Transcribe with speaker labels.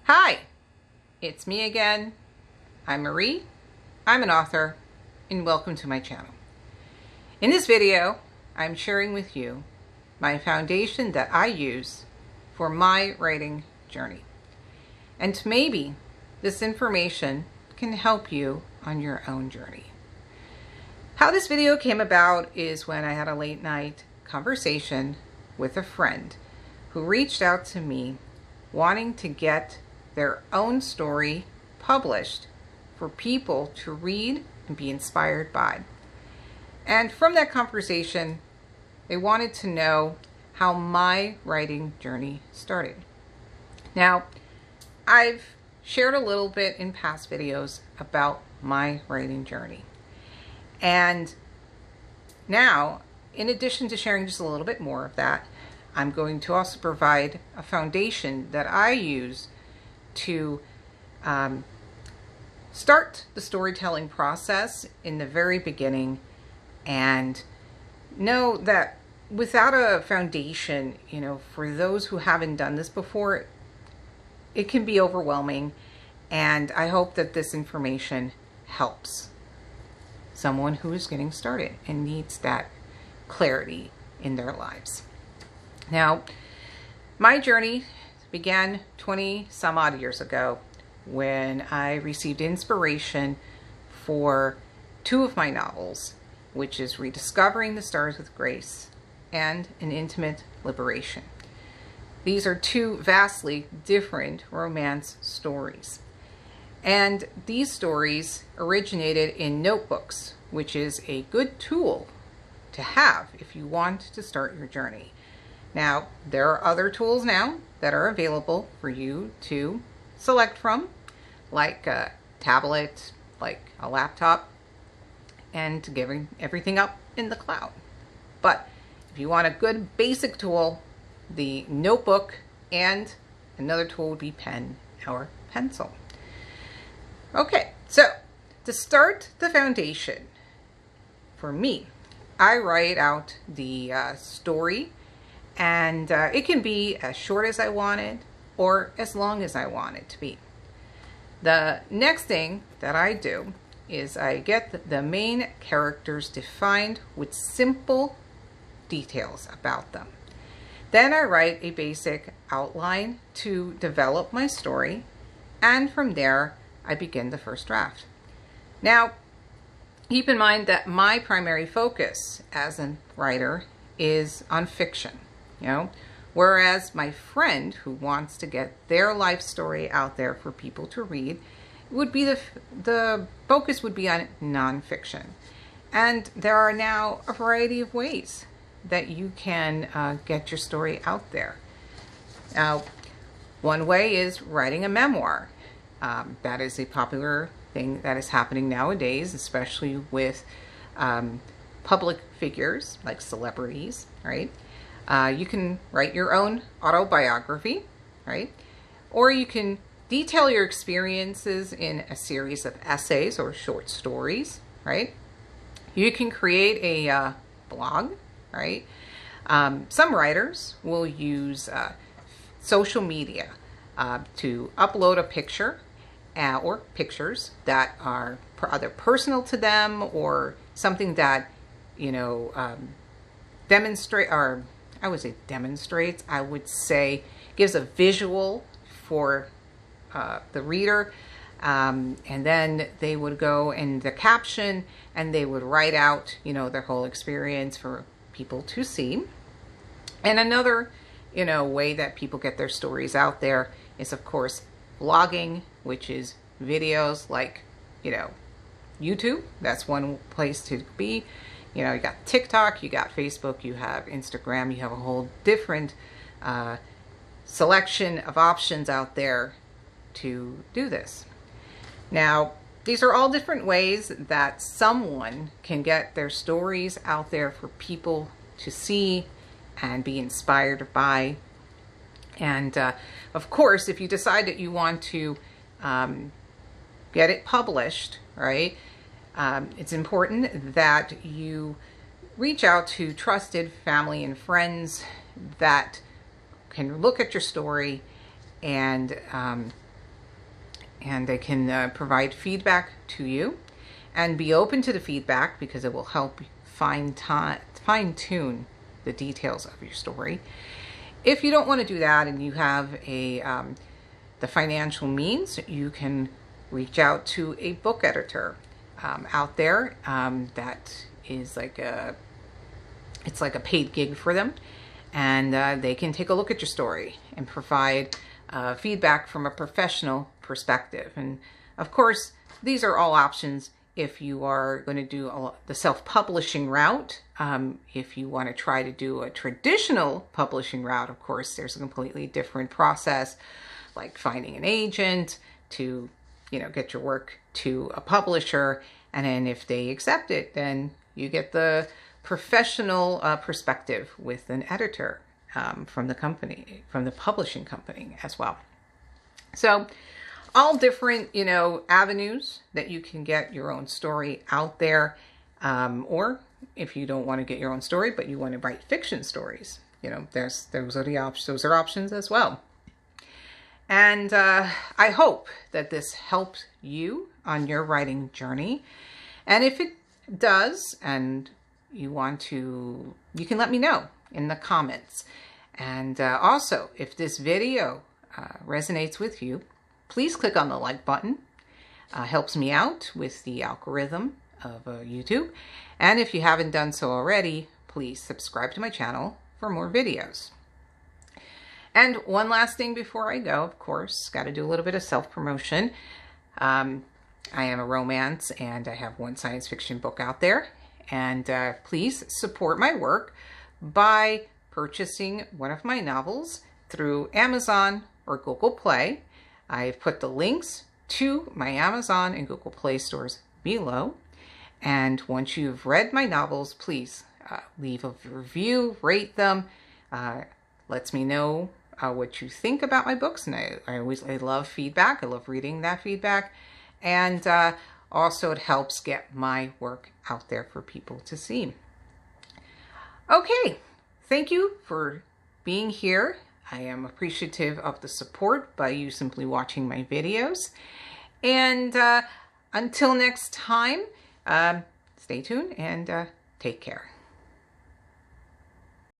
Speaker 1: Hi, it's me again. I'm Marie. I'm an author, and welcome to my channel. In this video, I'm sharing with you my foundation that I use for my writing journey. And maybe this information can help you on your own journey. How this video came about is when I had a late night conversation with a friend who reached out to me wanting to get their own story published for people to read and be inspired by. And from that conversation, they wanted to know how my writing journey started. Now, I've shared a little bit in past videos about my writing journey. And now, in addition to sharing just a little bit more of that, I'm going to also provide a foundation that I use to start the storytelling process in the very beginning, and know that without a foundation, for those who haven't done this before, it can be overwhelming. And I hope that this information helps someone who is getting started and needs that clarity in their lives. Now, my journey began 20 some odd years ago when I received inspiration for two of my novels, which is Rediscovering the Stars with Grace and An Intimate Liberation. These are two vastly different romance stories. And these stories originated in notebooks, which is a good tool to have if you want to start your journey. Now, there are other tools now that are available for you to select from, like a tablet, like a laptop, and giving everything up in the cloud. But if you want a good basic tool, the notebook and another tool would be pen or pencil. Okay, so to start the foundation, for me, I write out the story, and it can be as short as I want it or as long as I want it to be. The next thing that I do is I get the main characters defined with simple details about them. Then I write a basic outline to develop my story, and from there I begin the first draft. Now, keep in mind that my primary focus as a writer is on fiction, whereas my friend who wants to get their life story out there for people to read would be the focus would be on nonfiction. And there are now a variety of ways that you can get your story out there. Now, one way is writing a memoir. That is a popular thing that is happening nowadays, especially with public figures like celebrities, right? You can write your own autobiography, right? Or you can detail your experiences in a series of essays or short stories, right? You can create a blog, right? Some writers will use social media to upload a picture or pictures that are either personal to them or something that, demonstrates, I would say gives a visual for the reader. And then they would go in the caption and they would write out, their whole experience for people to see. And another, way that people get their stories out there is, of course, blogging, which is videos like, YouTube. That's one place to be. You got TikTok, you got Facebook, you have Instagram, you have a whole different selection of options out there to do this. Now, these are all different ways that someone can get their stories out there for people to see and be inspired by. And of course, if you decide that you want to get it published, right, it's important that you reach out to trusted family and friends that can look at your story and and they can provide feedback to you, and be open to the feedback because it will help fine-tune the details of your story. If you don't want to do that and you have the financial means, you can reach out to a book editor out there that is it's like a paid gig for them, and they can take a look at your story and provide feedback from a professional perspective. And of course, these are all options if you are going to do the self-publishing route. If you want to try to do a traditional publishing route, of course, there's a completely different process, like finding an agent to, get your work to a publisher. And then if they accept it, then you get the professional perspective with an editor from the company, from the publishing company as well. So all different, avenues that you can get your own story out there. Or if you don't want to get your own story, but you want to write fiction stories, those are options as well. And I hope that this helped you on your writing journey. And if it does, and you want to, you can let me know in the comments. And also, if this video resonates with you, please click on the like button. Helps me out with the algorithm of YouTube. And if you haven't done so already, please subscribe to my channel for more videos. And one last thing before I go, of course, got to do a little bit of self-promotion. I am a romance, and I have one science fiction book out there. And please support my work by purchasing one of my novels through Amazon or Google Play. I've put the links to my Amazon and Google Play stores below. And once you've read my novels, please leave a review, rate them. Lets me know what you think about my books. And I love feedback. I love reading that feedback. And also it helps get my work out there for people to see. Okay, thank you for being here. I am appreciative of the support by you simply watching my videos. And until next time, stay tuned and take care.